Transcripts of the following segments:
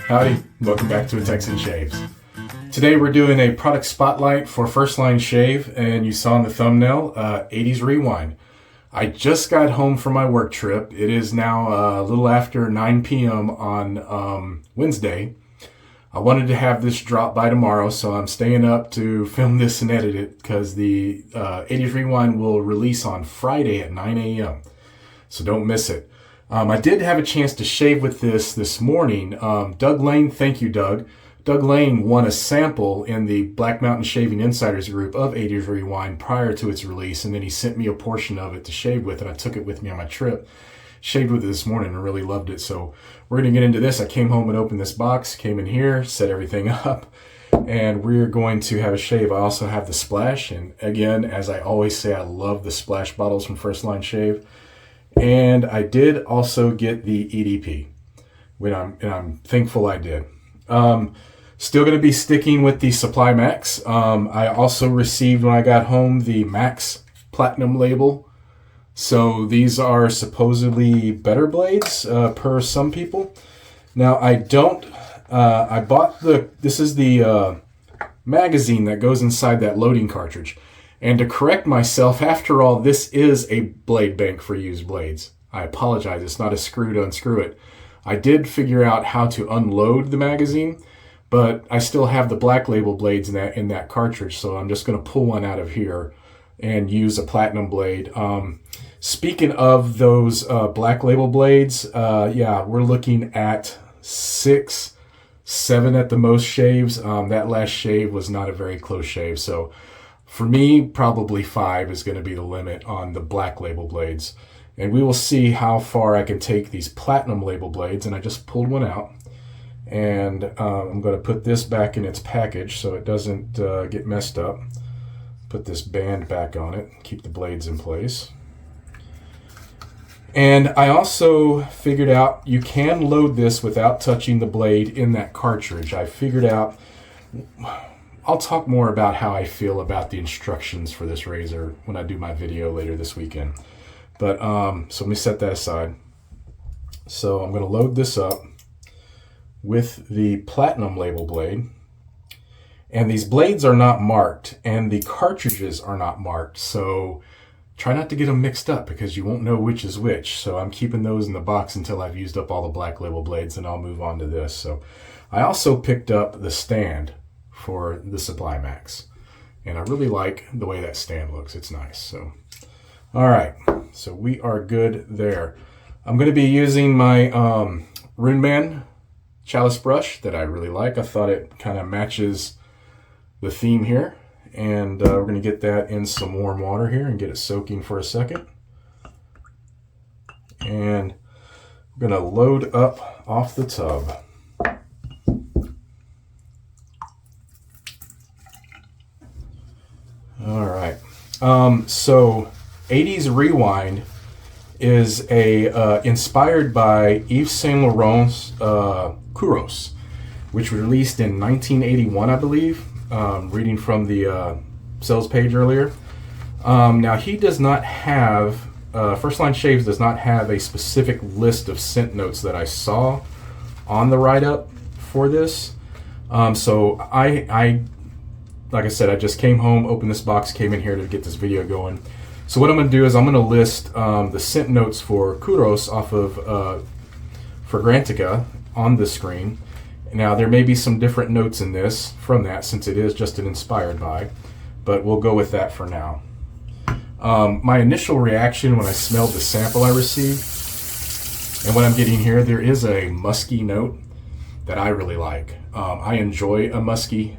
Howdy, welcome back to A Texan Shaves. Today we're doing a product spotlight for First Line Shave, and you saw in the thumbnail, 80's Rewind. I just got home from my work trip. It is now a little after 9 p.m. on Wednesday. I wanted to have this drop by tomorrow, so I'm staying up to film this and edit it because the 80's Rewind will release on Friday at 9 a.m. So don't miss it. I did have a chance to shave with this morning. Doug Lane, thank you, Doug. Doug Lane won a sample in the Black Mountain Shaving Insiders group of 80's Rewind prior to its release, and then he sent me a portion of it to shave with, and I took it with me on my trip. Shaved with it this morning and really loved it. So we're going to get into this. I came home and opened this box, came in here, set everything up, and we're going to have a shave. I also have the splash, and again, as I always say, I love the splash bottles from First Line Shave. And I did also get the EDP, and I'm thankful I did. Still going to be sticking with the Supply Max. I also received, when I got home, the Max Platinum label. So these are supposedly better blades per some people. Now I bought this is the magazine that goes inside that loading cartridge. And to correct myself, after all, this is a blade bank for used blades. I apologize, it's not a screw to unscrew it. I did figure out how to unload the magazine, but I still have the black label blades in that cartridge, so I'm just going to pull one out of here and use a platinum blade. Speaking of those black label blades, yeah, we're looking at 6, 7 at the most shaves. That last shave was not a very close shave, so for me, probably 5 is going to be the limit on the black label blades. And we will see how far I can take these platinum label blades. And I just pulled one out. And I'm going to put this back in its package so it doesn't get messed up. Put this band back on it, keep the blades in place. And I also figured out you can load this without touching the blade in that cartridge. I figured out... I'll talk more about how I feel about the instructions for this razor when I do my video later this weekend. But so let me set that aside. So I'm going to load this up with the platinum label blade. And these blades are not marked and the cartridges are not marked. So try not to get them mixed up because you won't know which is which. So I'm keeping those in the box until I've used up all the black label blades, and I'll move on to this. So I also picked up the stand for the Supply Max, and I really like the way that stand looks. It's nice. So all right, so we are good there. I'm going to be using my Rune Man chalice brush that I really like. I thought it kind of matches the theme here, and we're going to get that in some warm water here and get it soaking for a second, and we're going to load up off the tub. All right, so 80's Rewind is inspired by Yves Saint Laurent's Kuros, which was released in 1981, I believe, reading from the sales page earlier. Now, he does not have, First Line Shaves does not have a specific list of scent notes that I saw on the write-up for this. So like I said, I just came home, opened this box, came in here to get this video going. So what I'm going to do is I'm going to list the scent notes for Kuros off of Fragrantica on the screen. Now, there may be some different notes in this from that, since it is just an inspired by, but we'll go with that for now. My initial reaction when I smelled the sample I received, and what I'm getting here, there is a musky note that I really like. I enjoy a musky.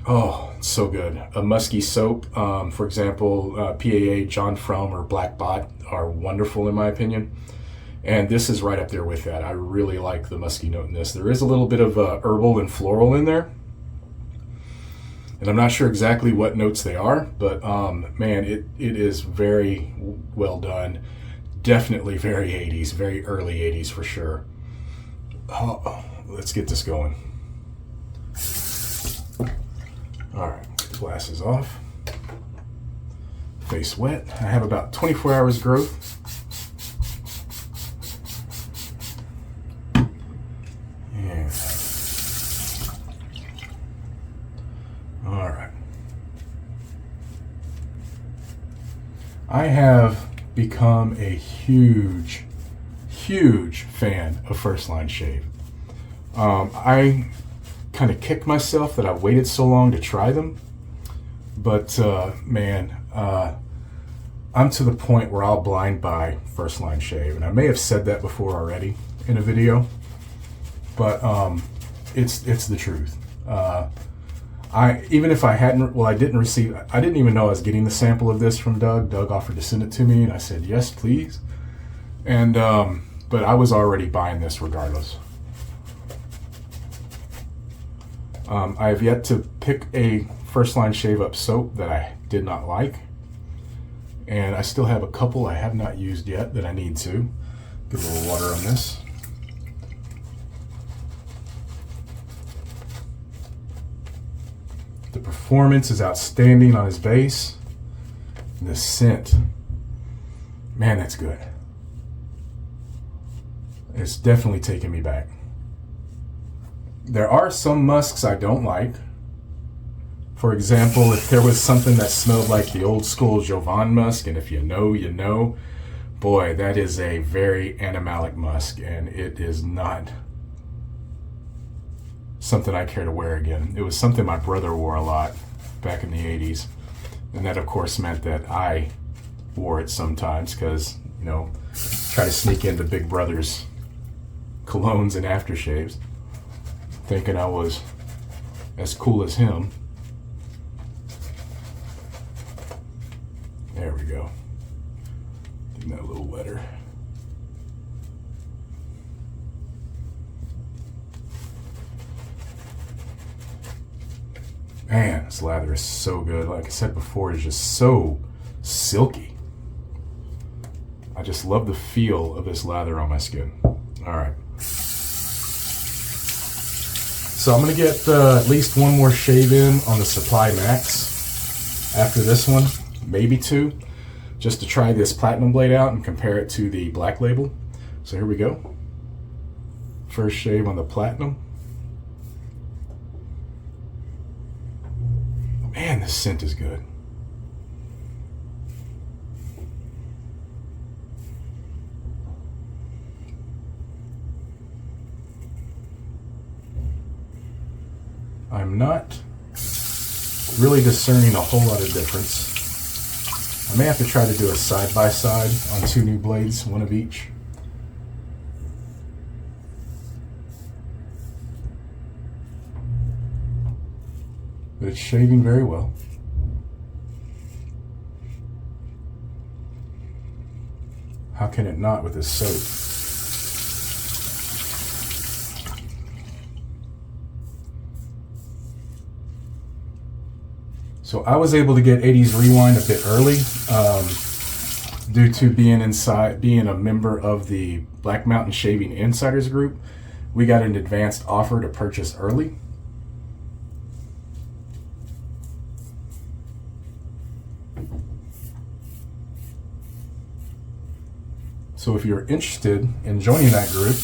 Oh, it's so good. A musky soap, for example, PAA, John Frum, or Black Bot are wonderful in my opinion. And this is right up there with that. I really like the musky note in this. There is a little bit of herbal and floral in there. And I'm not sure exactly what notes they are, but man, it is very well done. Definitely very 80s, very early 80s for sure. Oh, let's get this going. All right, glasses off. Face wet. I have about 24 hours growth. I have become a huge fan of First Line Shave. I kind of kicked myself that I waited so long to try them, but man, I'm to the point where I'll blind buy First Line Shave, and I may have said that before already in a video, but it's the truth. Even if I hadn't, well, I didn't even know I was getting the sample of this from Doug. Doug offered to send it to me, and I said yes, please. And but I was already buying this regardless. I have yet to pick a First Line Shave Up soap that I did not like, and I still have a couple I have not used yet that I need to. Get a little water on this. The performance is outstanding on his base. And the scent, man, that's good. It's definitely taking me back. There are some musks I don't like. For example, if there was something that smelled like the old school Jovan musk, and if you know, you know, boy, that is a very animalic musk, and it is not something I care to wear again. It was something my brother wore a lot back in the 80s, and that of course meant that I wore it sometimes because, you know, try to sneak into Big Brother's colognes and aftershaves, thinking I was as cool as him. There we go. Getting that a little wetter. Man, this lather is so good. Like I said before, it's just so silky. I just love the feel of this lather on my skin. All right. So I'm gonna get at least one more shave in on the Supply Max after this one, maybe two, just to try this Platinum blade out and compare it to the Black Label. So here we go. First shave on the Platinum. Man, this scent is good. I'm not really discerning a whole lot of difference. I may have to try to do a side-by-side on two new blades, one of each. But it's shaving very well. How can it not with this soap? So I was able to get 80's Rewind a bit early due to being a member of the Black Mountain Shaving Insiders group. We got an advanced offer to purchase early. So if you're interested in joining that group,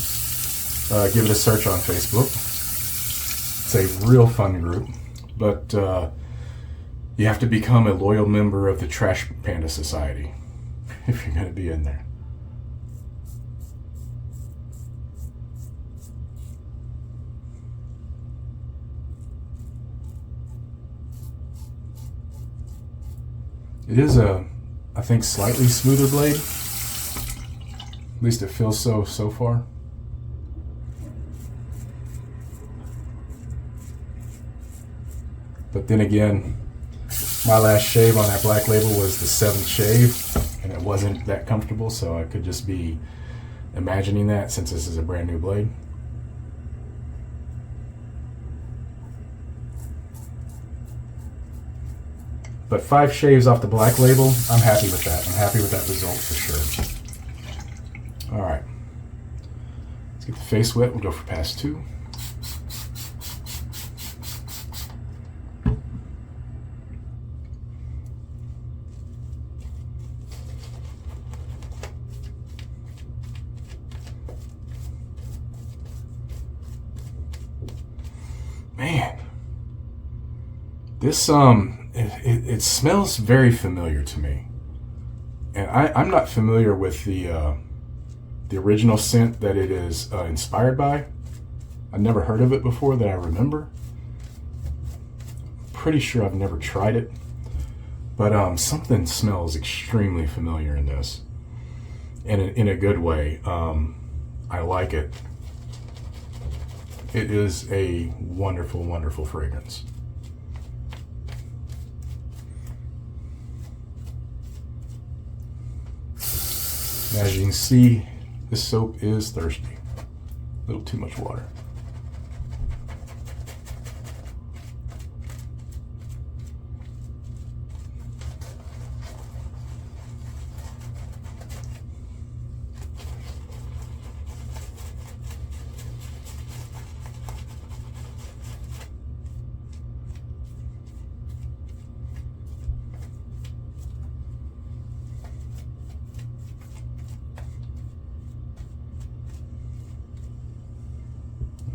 give it a search on Facebook. It's a real fun group, but you have to become a loyal member of the Trash Panda Society if you're going to be in there. It is I think, slightly smoother blade. At least it feels so far. But then again, my last shave on that Black Label was the 7th shave, and it wasn't that comfortable, so I could just be imagining that since this is a brand new blade. But 5 shaves off the Black Label, I'm happy with that. I'm happy with that result for sure. All right, let's get the face wet. We'll go for pass 2. Man, this it smells very familiar to me. And I'm not familiar with the original scent that it is inspired by. I never heard of it before that I remember. Pretty sure I've never tried it, but something smells extremely familiar in this, and in a good way. I like it. It is a wonderful, wonderful fragrance. As you can see, this soap is thirsty. A little too much water.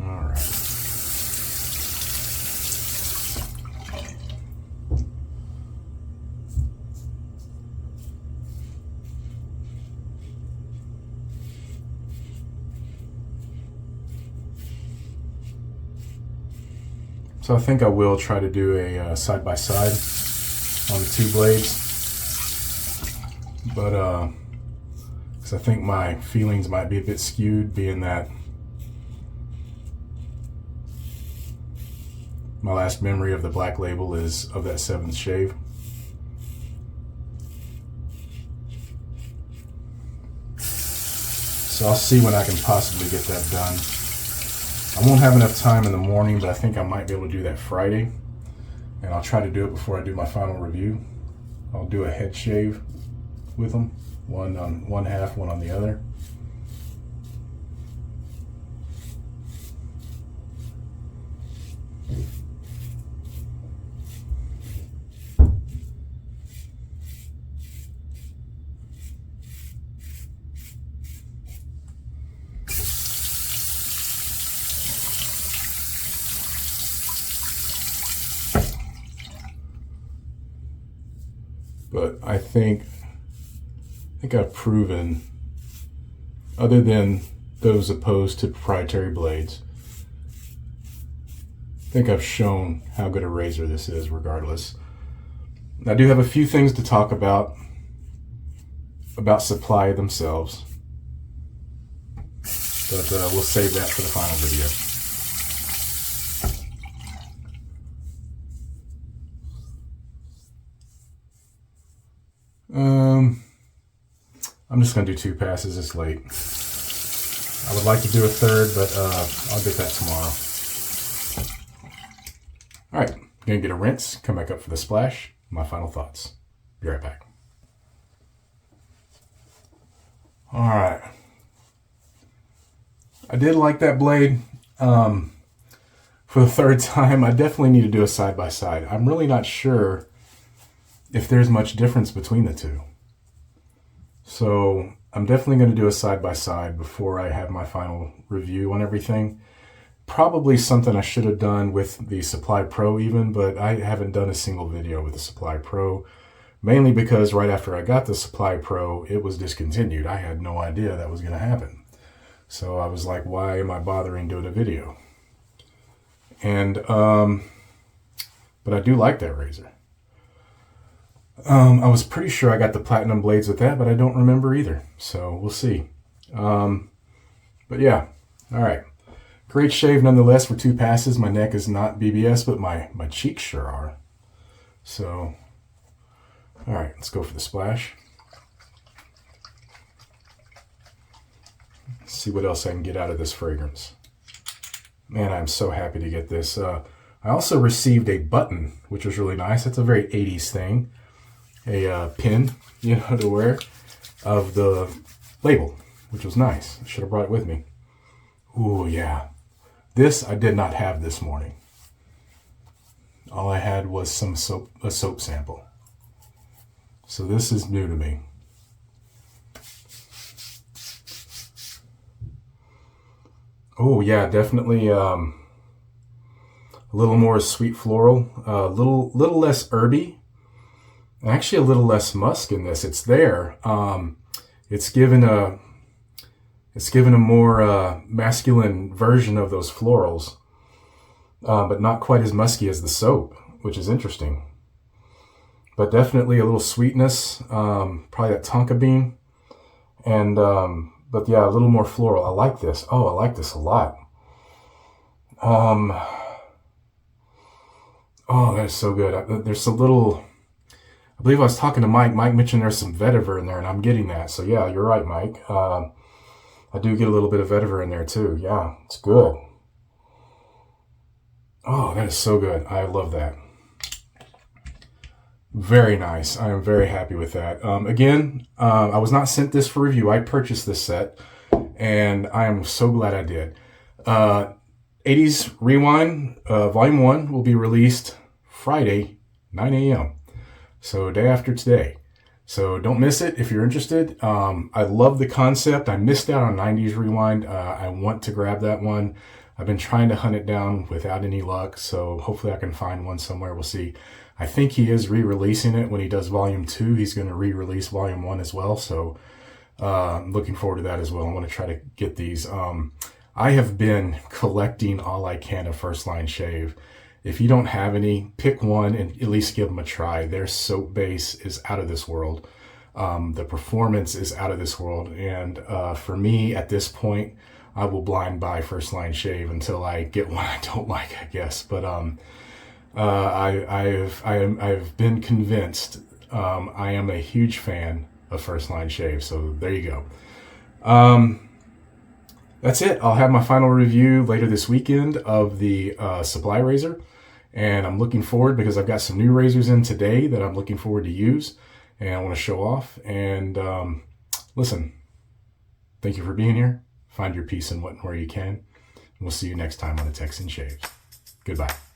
All right. So I think I will try to do a side by side on the two blades, but because I think my feelings might be a bit skewed, being that my last memory of the Black Label is of that 7th shave. So I'll see when I can possibly get that done. I won't have enough time in the morning, but I think I might be able to do that Friday. And I'll try to do it before I do my final review. I'll do a head shave with them. One on one half, one on the other. But I think I've proven, other than those opposed to proprietary blades, I think I've shown how good a razor this is regardless. I do have a few things to talk about supply themselves, but we'll save that for the final video. I'm just gonna do 2 passes. It's late. I would like to do a third, but I'll get that tomorrow. All right, gonna get a rinse, come back up for the splash, my final thoughts. Be right back. All right. I did like that blade. For the 3rd time, I definitely need to do a side by side. I'm really not sure if there's much difference between the two. So I'm definitely going to do a side by side before I have my final review on everything. Probably something I should have done with the Supply Pro even, but I haven't done a single video with the Supply Pro, mainly because right after I got the Supply Pro, it was discontinued. I had no idea that was going to happen. So I was like, why am I bothering doing a video? And, but I do like that razor. I was pretty sure I got the platinum blades with that, but I don't remember either. So we'll see. But yeah, all right. Great shave nonetheless for 2 passes. My neck is not BBS, but my cheeks sure are. So, all right, let's go for the splash. Let's see what else I can get out of this fragrance. Man, I'm so happy to get this. I also received a button, which was really nice. That's a very 80s thing. A pin, you know, to wear of the label, which was nice. I should have brought it with me. Ooh, yeah. This I did not have this morning. All I had was a soap sample. So this is new to me. Oh yeah, definitely a little more sweet floral, a little less herby. Actually, a little less musk in this. It's there. It's given a more masculine version of those florals, but not quite as musky as the soap, which is interesting. But definitely a little sweetness, probably that tonka bean, and but yeah, a little more floral. I like this. Oh, I like this a lot. Oh, that is so good. There's a little. I believe I was talking to Mike. Mike mentioned there's some vetiver in there, and I'm getting that. So yeah, you're right, Mike. I do get a little bit of vetiver in there too. Yeah, it's good. Oh, that is so good. I love that. Very nice. I am very happy with that. Again, I was not sent this for review. I purchased this set, and I am so glad I did. 80's Rewind Volume 1 will be released Friday, 9 a.m. So day after today. So don't miss it if you're interested. I love the concept. I missed out on 90's Rewind. I want to grab that one. I've been trying to hunt it down without any luck, so hopefully I can find one somewhere. We'll see. I think he is re-releasing it when he does Volume 2. He's going to re-release Volume 1 as well, so I'm looking forward to that as well. I want to try to get these. I have been collecting all I can of First Line Shave. If you don't have any, pick one and at least give them a try. Their soap base is out of this world. The performance is out of this world. And for me, at this point, I will blind buy First Line Shave until I get one I don't like, I guess. But I've been convinced. I am a huge fan of First Line Shave. So there you go. That's it. I'll have my final review later this weekend of the supply razor. And I'm looking forward because I've got some new razors in today that I'm looking forward to use. And I want to show off. And listen, thank you for being here. Find your peace in what and where you can. And we'll see you next time on the Texan Shaves. Goodbye.